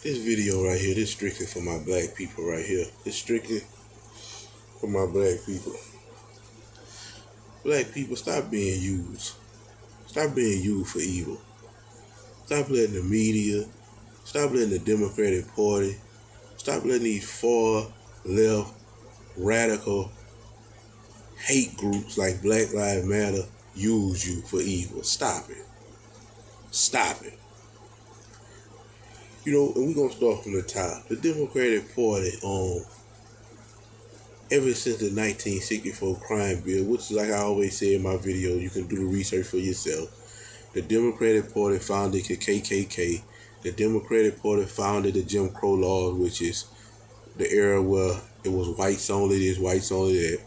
This video right here, this strictly for my black people right here. It's strictly for my black people. Black people, stop being used. Stop being used for evil. Stop letting the media, stop letting the Democratic Party, stop letting these far left radical hate groups like Black Lives Matter use you for evil. Stop it. Stop it. You know, and we're going to start from the top. The Democratic Party, ever since the 1964 crime bill, which is like I always say in my video, you can do the research for yourself. The Democratic Party founded the KKK. The Democratic Party founded the Jim Crow laws, which is the era where it was whites only this, whites only that.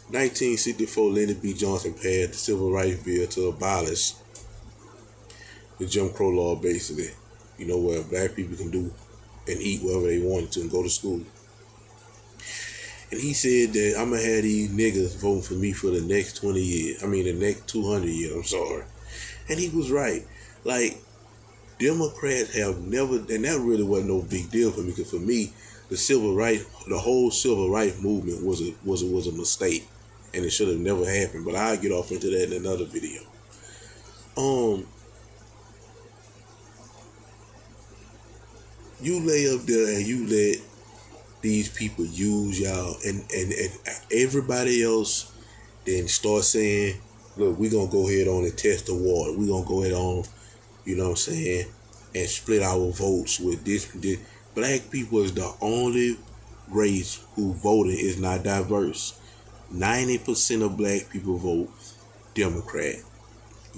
1964, Lyndon B. Johnson passed the Civil Rights Bill to abolish the Jim Crow law, basically. You know, where black people can do and eat wherever they wanted to and go to school. And he said that I'm going to have these niggas voting for me for the next 20 years. I mean, the next 200 years, I'm sorry. And he was right. Like, Democrats have never, and that really wasn't no big deal for me, because for me, the whole civil rights movement was a mistake. And it should have never happened. But I'll get off into that in another video. You lay up there and you let these people use y'all, and everybody else then start saying, look, we're going to go ahead on and test the water. We're going to go ahead on, you know what I'm saying, and split our votes with this. Black people is the only race who voting is not diverse. 90% of black people vote Democrat.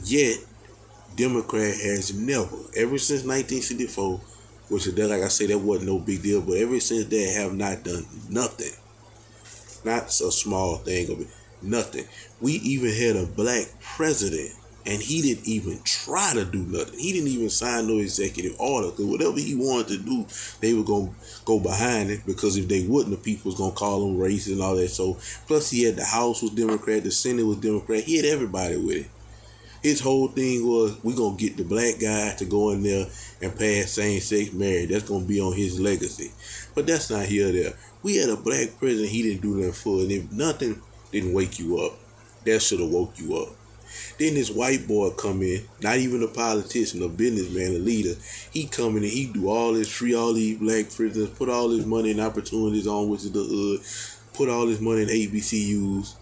Yet, Democrat has never, ever since 1964, which is that, like I say, that wasn't no big deal, but ever since that have not done nothing. Not a small thing of it. Nothing. We even had a black president, and he didn't even try to do nothing. He didn't even sign no executive order, because whatever he wanted to do, they were going to go behind it, because if they wouldn't, the people was going to call him racist and all that. So, plus he had the House was Democrat, the Senate was Democrat. He had everybody with it. His whole thing was, we're going to get the black guy to go in there and pass same-sex marriage. That's going to be on his legacy. But that's not here or there. We had a black president, he didn't do nothing for. And if nothing didn't wake you up, that should have woke you up. Then this white boy come in, not even a politician, a businessman, a leader. He come in and he do all this, free all these black prisoners, put all this money and opportunities on, which is the hood, put all this money in HBCUs.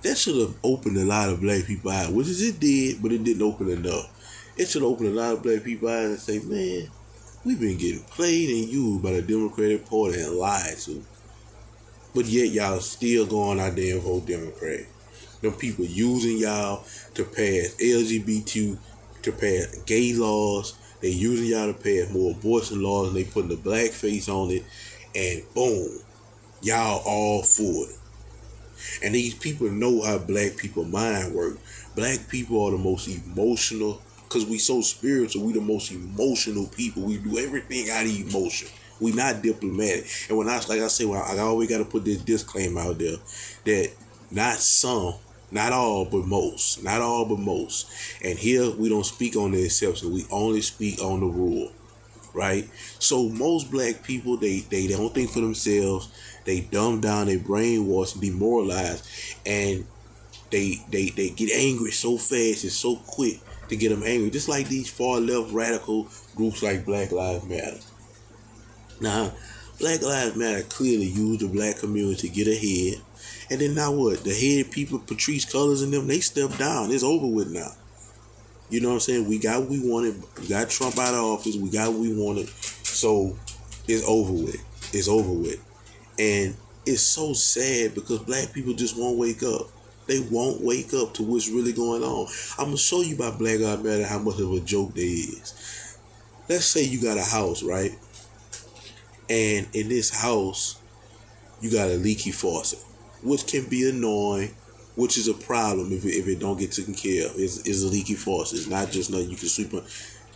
That should have opened a lot of black people eyes, which is it did, but it didn't open enough. It should open a lot of black people eyes and say, man, we've been getting played and used by the Democratic Party and lied to. But yet y'all still going out there and vote Democrat. Them people using y'all to pass LGBT, to pass gay laws. They using y'all to pass more abortion laws, and they putting the black face on it, and boom, y'all all for it. And these people know how black people mind work. Black people are the most emotional, because we so spiritual, we the most emotional people. We do everything out of emotion. We not diplomatic. And when I always got to put this disclaimer out there, that not some, not all, but most. Not all, but most. And here we don't speak on the exception. We only speak on the rule. Right? So most black people, they don't think for themselves. They dumb down, they brainwash, demoralized, and they get angry so fast and so quick to get them angry. Just like these far left radical groups like Black Lives Matter. Now, Black Lives Matter clearly used the black community to get ahead. And then now what? The head people, Patrice Cullors and them, they stepped down. It's over with now. You know what I'm saying? We got what we wanted. We got Trump out of office. We got what we wanted. So it's over with. It's over with. And it's so sad, because black people just won't wake up. They won't wake up to what's really going on. I'm going to show you by Black Lives Matter how much of a joke there is. Let's say you got a house, right? And in this house, you got a leaky faucet, which can be annoying, which is a problem if it don't get taken care of. It's a leaky faucet. It's not just nothing you can sweep on.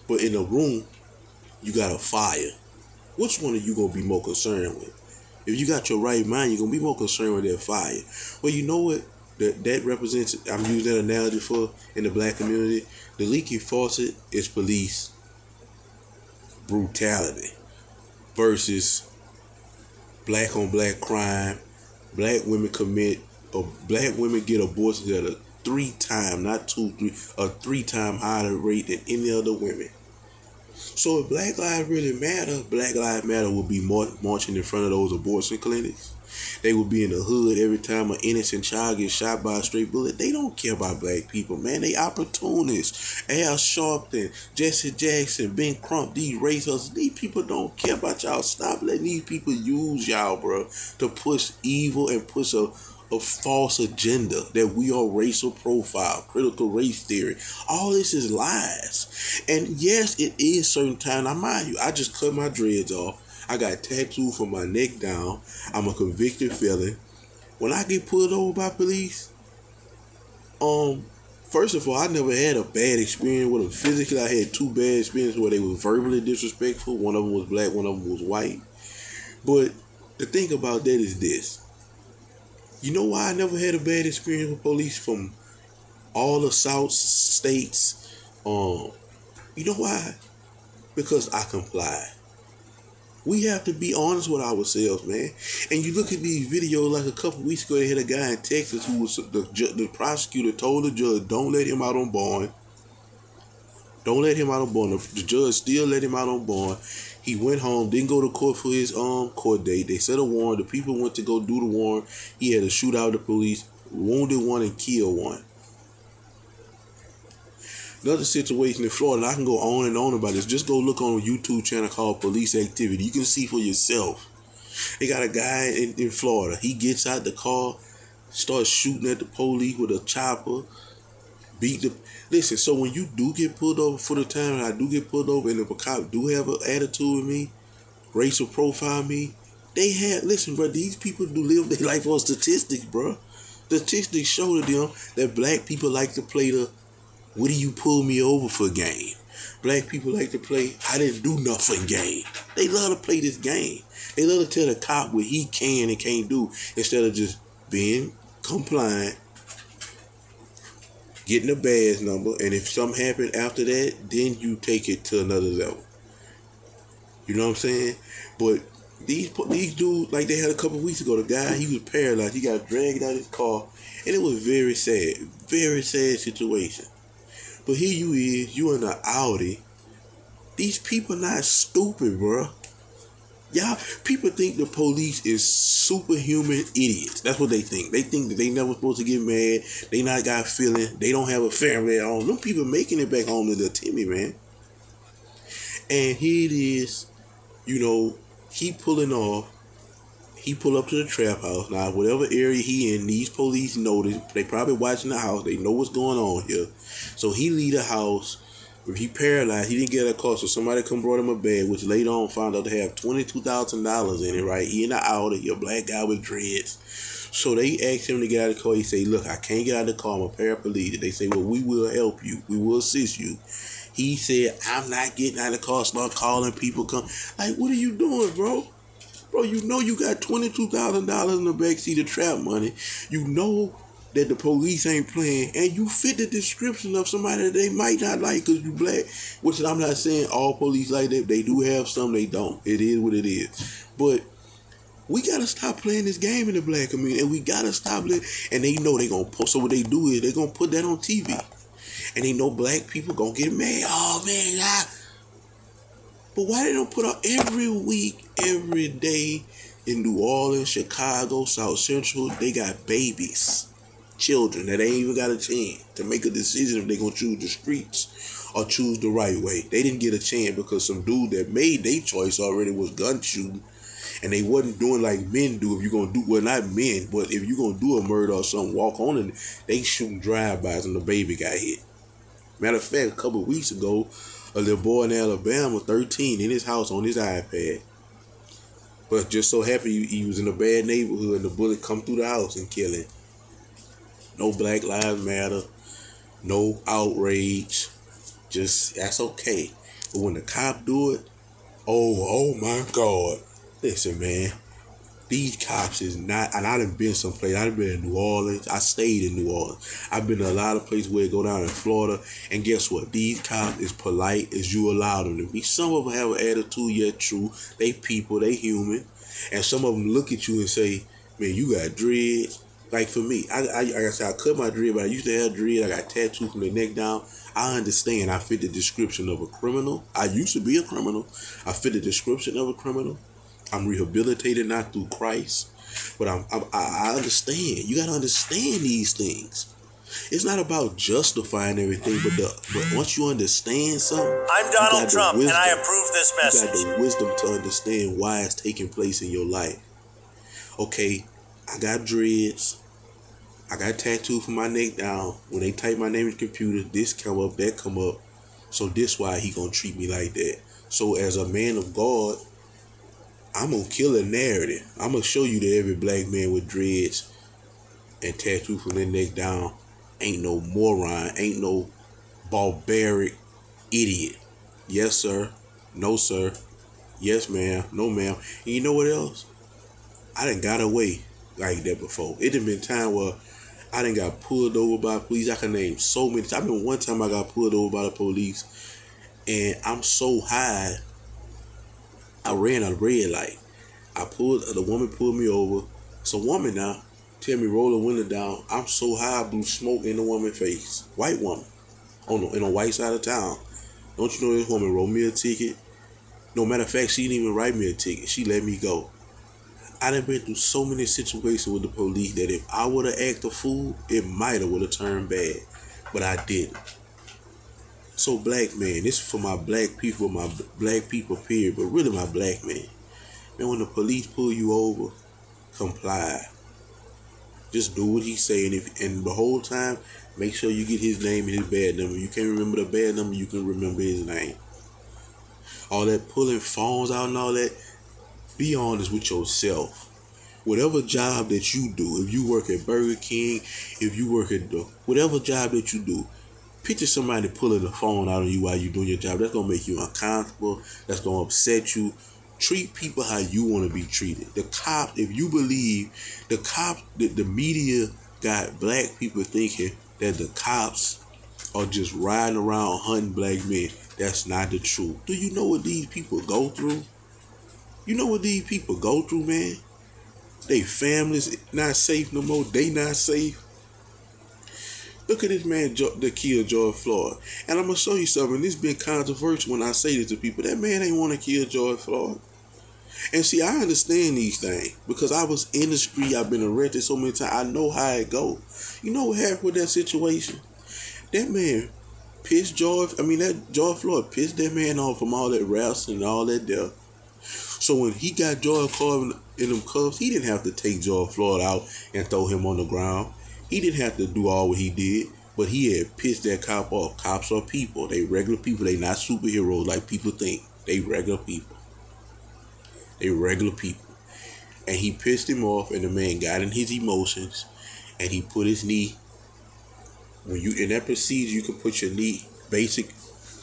But in a room, you got a fire. Which one are you going to be more concerned with? If you got your right mind, you're going to be more concerned with that fire. Well, you know what that represents? I'm using that analogy for in the black community. The leaky faucet is police. brutality versus black on black crime. Black women get abortions at a 3-time, not 2, 3, a 3-time higher rate than any other women. So if Black Lives really matter, Black Lives Matter will be marching in front of those abortion clinics. They will be in the hood every time an innocent child gets shot by a straight bullet. They don't care about black people, man. They opportunists. Al Sharpton, Jesse Jackson, Ben Crump, these racers. These people don't care about y'all. Stop letting these people use y'all, bro, to push evil and push a false agenda that we are racial profile, critical race theory. All this is lies. And yes, it is certain time. Now, mind you, I just cut my dreads off. I got tattooed from my neck down. I'm a convicted felon. When I get pulled over by police, first of all, I never had a bad experience with them physically. I had 2 bad experiences where they were verbally disrespectful. One of them was black, one of them was white. But the thing about that is this. You know why I never had a bad experience with police from all the South states? You know why? Because I comply. We have to be honest with ourselves, man. And you look at these videos, like a couple weeks ago, they had a guy in Texas who was the prosecutor told the judge, don't let him out on bond. Don't let him out on bond. The judge still let him out on bond. He went home, didn't go to court for his court date. They set a warrant. The people went to go do the warrant. He had to shoot out the police, wounded one and killed one. Another situation in Florida, I can go on and on about this. Just go look on a YouTube channel called Police Activity. You can see for yourself. They got a guy in Florida. He gets out the car, starts shooting at the police with a chopper. Listen, so when you do get pulled over for the time, and I do get pulled over, and if a cop do have an attitude with me, racial profile me, listen, bro, these people do live their life on statistics, bro. Statistics show to them that black people like to play the what do you pull me over for game. Black people like to play I didn't do nothing game. They love to play this game. They love to tell the cop what he can and can't do instead of just being compliant, getting a badge number, and if something happened after that, then you take it to another level. You know what I'm saying? But these dudes, like they had a couple weeks ago, the guy, he was paralyzed. He got dragged out of his car, and it was very sad situation. But here you in an Audi. These people not stupid, bro. Y'all, people think the police is superhuman idiots. That's what they think. They think that they never supposed to get mad. They not got feeling. They don't have a family at home. Them people making it back home to the Timmy, man. And here it is, he pulling off. He pull up to the trap house. Now, whatever area he in, these police know that they probably watching the house. They know what's going on here. So he leave the house. If he paralyzed, he didn't get a call. So somebody come brought him a bag, which later on found out to have $22,000 in it, right? He in the Audi, a black guy with dreads. So they asked him to get out of the car. He say, look, I can't get out of the car. I'm a paraplegic. They say, well, we will help you. We will assist you. He said, I'm not getting out of the car. Start calling people. Come. Like, what are you doing, bro? Bro, you know you got $22,000 in the backseat of trap money. You know that the police ain't playing, and you fit the description of somebody that they might not like because you black. Which I'm not saying all police like that. They do have some, they don't. It is what it is. But we gotta stop playing this game in the black community, and we gotta stop it. And they know they gonna post. So what they do is they gonna put that on TV, and they know black people gonna get mad. Oh man, But why they don't put out every week, every day in New Orleans, Chicago, South Central? They got babies, children that ain't even got a chance to make a decision if they gonna choose the streets or choose the right way. They didn't get a chance because some dude that made their choice already was gun shooting, and they wasn't doing like men do. If you're gonna do, well, not men, but if you're gonna do a murder or something, walk on it, they shooting drive-bys and the baby got hit. Matter of fact, a couple of weeks ago, a little boy in Alabama, 13, in his house on his iPad. But just so happy he was in a bad neighborhood and the bullet come through the house and kill him. No Black Lives Matter, no outrage. Just, that's okay. But when the cop do it, oh my God. Listen, man. These cops is not, and I done been someplace. I done been in New Orleans. I stayed in New Orleans. I've been to a lot of places where it go down in Florida. And guess what? These cops is polite as you allow them to be. Some of them have an attitude, yet true. They people, they human. And some of them look at you and say, man, you got dreads. Like for me, like I said, I cut my dread, but I used to have dread. I got tattooed from the neck down. I understand. I fit the description of a criminal. I used to be a criminal. I fit the description of a criminal. I'm rehabilitated not through Christ, but I understand. You gotta understand these things. It's not about justifying everything, but once you understand something, I'm Donald Trump, and I approve this message. You got the wisdom to understand why it's taking place in your life. Okay, I got dreads. I got tattooed from my neck down. When they type my name in the computer, this come up, that come up. So this why he gonna treat me like that. So as a man of God, I'm gonna kill a narrative. I'm gonna show you that every black man with dreads and tattoo from their neck down ain't no moron, ain't no barbaric idiot. Yes, sir. No, sir. Yes, ma'am. No, ma'am. And you know what else? I done got away like that before. It done been time where I done got pulled over by police. I can name so many. I mean, one time I got pulled over by the police, and I'm so high. I ran a red light. The woman pulled me over. It's a woman now. Tell me roll the window down. I'm so high I blew smoke in the woman's face. White woman. In a white side of town. Don't you know this woman wrote me a ticket? No matter of fact, she didn't even write me a ticket. She let me go. I done been through so many situations with the police that if I would have acted a fool, it might have would have turned bad. But I didn't. So black man, this is for my black people period, but really my black man. Man, when the police pull you over, comply. Just do what he's saying. And the whole time, make sure you get his name and his bad number. You can't remember the bad number, you can remember his name. All that pulling phones out and all that, be honest with yourself. Whatever job that you do, if you work at Burger King, if you work at whatever job that you do, picture somebody pulling the phone out on you while you're doing your job. That's going to make you uncomfortable. That's going to upset you. Treat people how you want to be treated. The cop, if you believe the media got black people thinking that the cops are just riding around hunting black men. That's not the truth. Do you know what these people go through? You know what these people go through, man? They families not safe no more. They not safe. Look at this man that killed George Floyd. And I'm going to show you something. This been controversial when I say this to people. That man ain't want to kill George Floyd. And see, I understand these things because I was in the street. I've been arrested so many times. I know how it go. You know what happened with that situation? That man pissed George Floyd pissed that man off from all that wrestling and all that death. So when he got George Floyd in them cuffs, he didn't have to take George Floyd out and throw him on the ground. He didn't have to do all what he did, but he had pissed that cop off. Cops are people. They regular people. They not superheroes like people think. They regular people. They regular people. And he pissed him off, and the man got in his emotions, and he put his knee. When you in that procedure, you can put your knee, basic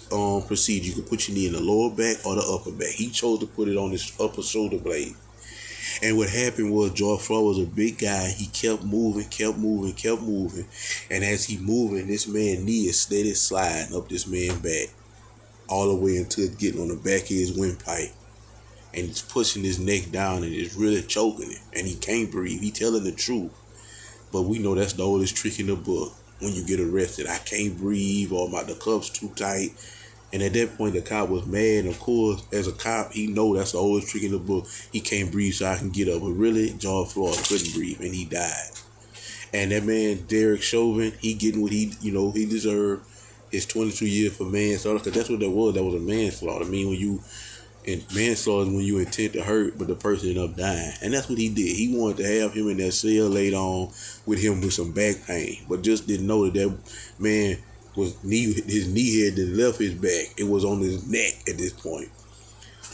procedure, you can put your knee in the lower back or the upper back. He chose to put it on his upper shoulder blade. And what happened was George Floyd was a big guy. He kept moving. And as he moving, this man's knee is steady sliding up this man's back. All the way until it's getting on the back of his windpipe. And he's pushing his neck down and it's really choking him. And he can't breathe. He telling the truth. But we know that's the oldest trick in the book. When you get arrested, I can't breathe or the cuff's too tight. And at that point, the cop was mad. And of course, as a cop, he know that's the oldest trick in the book. He can't breathe so I can get up. But really, George Floyd couldn't breathe and he died. And that man, Derek Chauvin, he getting what he deserved. His 22 years for manslaughter. Because that's what that was. That was a manslaughter. I mean, manslaughter is when you intend to hurt, but the person ended up dying. And that's what he did. He wanted to have him in that cell laid on with him with some back pain. But just didn't know that man his knee had left his back. It was on his neck at this point.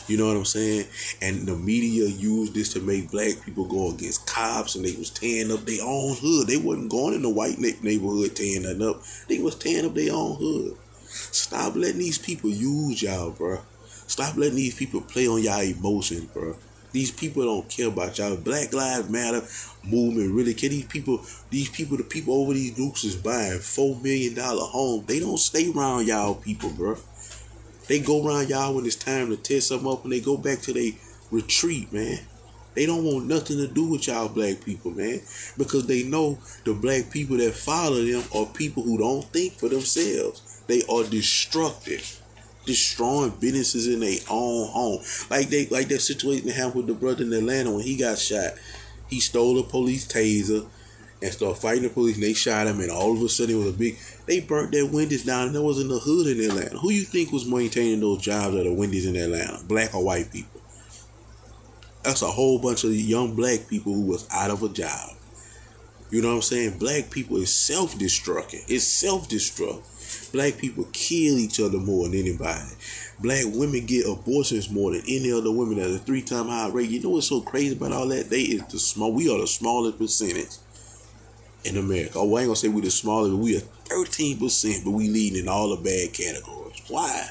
You know what I'm saying? And the media used this to make black people go against cops, and they was tearing up their own hood. They wasn't going in the white neighborhood tearing nothing up. They was tearing up their own hood. Stop letting these people use y'all, bro. Stop letting these people play on y'all emotions, bro. These people don't care about y'all. Black Lives Matter movement really care. The people over these groups is buying $4 million homes. They don't stay around y'all people, bro. They go around y'all when it's time to tear something up, and they go back to their retreat, man. They don't want nothing to do with y'all black people, man, because they know the black people that follow them are people who don't think for themselves. They are destructive, destroying businesses in their own home. Like that situation that happened with the brother in Atlanta when he got shot. He stole a police taser and started fighting the police, and they shot him, and all of a sudden it was a big. They burnt their windows down, and there wasn't a hood in Atlanta. Who you think was maintaining those jobs at the windows in Atlanta? Black or white people? That's a whole bunch of young black people who was out of a job. You know what I'm saying? Black people is self-destructing. It's self-destruct. Black people kill each other more than anybody. Black women get abortions more than any other women at a 3-time higher rate. You know what's so crazy about all that? We are the smallest percentage in America. Oh, I ain't gonna say we the smallest, but we are 13%, but we leading in all the bad categories. Why?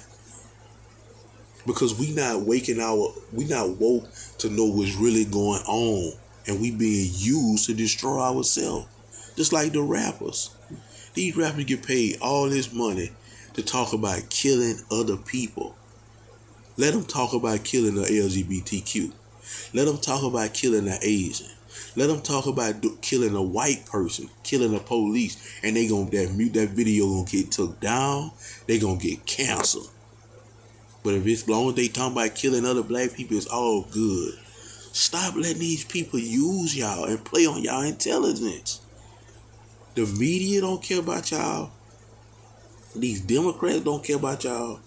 Because we not woke to know what's really going on, and we being used to destroy ourselves. Just like the rappers. These rappers get paid all this money to talk about killing other people. Let them talk about killing the LGBTQ. Let them talk about killing the Asian. Let them talk about killing a white person, killing the police, and that video gonna get took down. They gonna get canceled. But if it's long as they talking about killing other black people, it's all good. Stop letting these people use y'all and play on y'all intelligence. The media don't care about y'all. These Democrats don't care about y'all.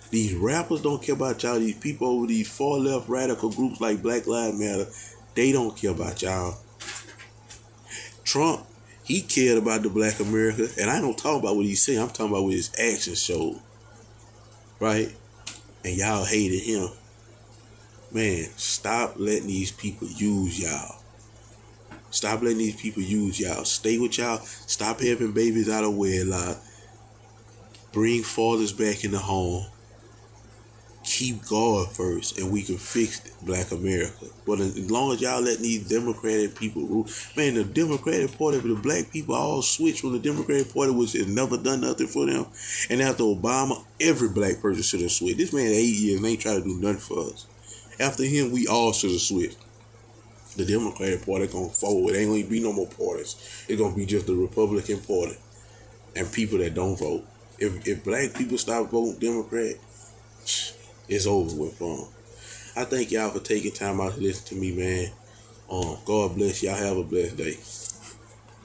These rappers don't care about y'all. These people over these far left radical groups like Black Lives Matter, they don't care about y'all. Trump, he cared about the black America, and I don't talk about what he said. I'm talking about what his actions showed. Right? And y'all hated him. Man, stop letting these people use y'all. Stop letting these people use y'all. Stay with y'all. Stop having babies out of wedlock. Bring fathers back in the home. Keep God first, and we can fix Black America. But as long as y'all letting these Democratic people rule, man, the Democratic Party, the black people all switched from the Democratic Party, which has never done nothing for them. And after Obama, every black person should have switched. This man 8 years and ain't trying to do nothing for us. After him, we all should have switched. The Democratic Party gonna fold. It ain't gonna be no more parties. It's gonna be just the Republican Party and people that don't vote. If black people stop voting Democrat, it's over with for them. I thank y'all for taking time out to listen to me, man. God bless y'all. Have a blessed day.